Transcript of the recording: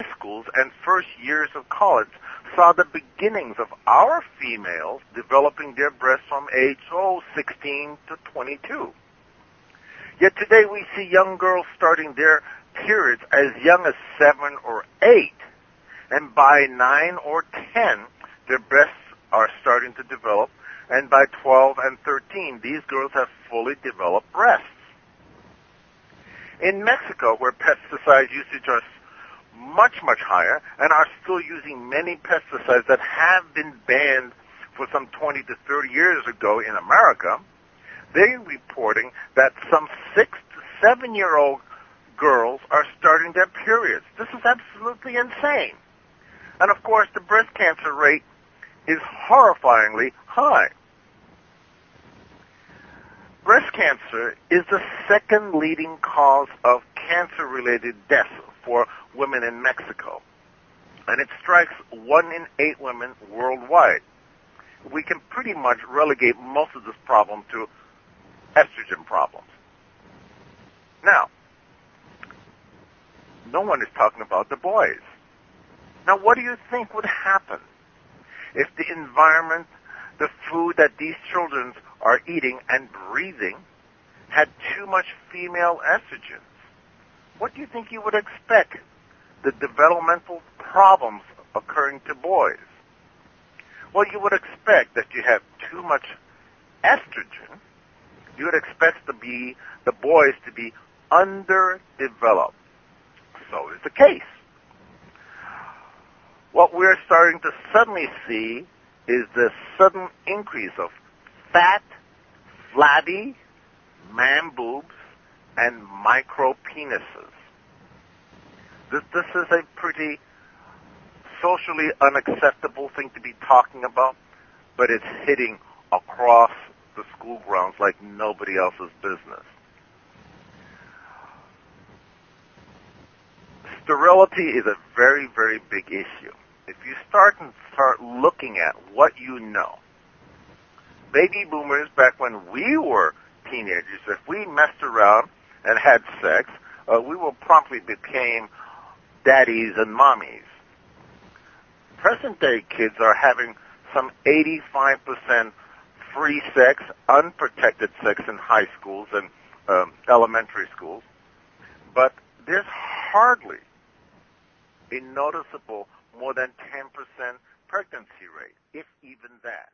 schools and first years of college saw the beginnings of our females developing their breasts from age 16 to 22. Yet today we see young girls starting their periods as young as 7 or 8, and by 9 or 10, their breasts are starting to develop, and by 12 and 13, these girls have fully developed breasts. In Mexico, where pesticide usage are much, much higher and are still using many pesticides that have been banned for some 20 to 30 years ago in America, they're reporting that some 6 to 7-year-old girls are starting their periods. This is absolutely insane. And of course, the breast cancer rate is horrifyingly high. Breast cancer is the second leading cause of cancer-related deaths for women in Mexico, and it strikes 1 in 8 women worldwide. We can pretty much relegate most of this problem to estrogen problems. Now, no one is talking about the boys. Now, what do you think would happen if the environment, the food that these children are eating and breathing had too much female estrogens? What do you think you would expect the developmental problems occurring to boys? Well, you would expect that you have too much estrogen. You would expect the boys to be underdeveloped. So is the case. What we're starting to suddenly see is the sudden increase of fat, flabby, man boobs, and micro penises. This is a pretty socially unacceptable thing to be talking about, but it's hitting across the school grounds like nobody else's business. Sterility is a very, very big issue. If you start looking at what you know, baby boomers back when we were teenagers, if we messed around and had sex, we will promptly became daddies and mommies. Present-day kids are having some 85% free sex, unprotected sex in high schools and elementary schools, but there's hardly a noticeable more than 10% pregnancy rate, if even that.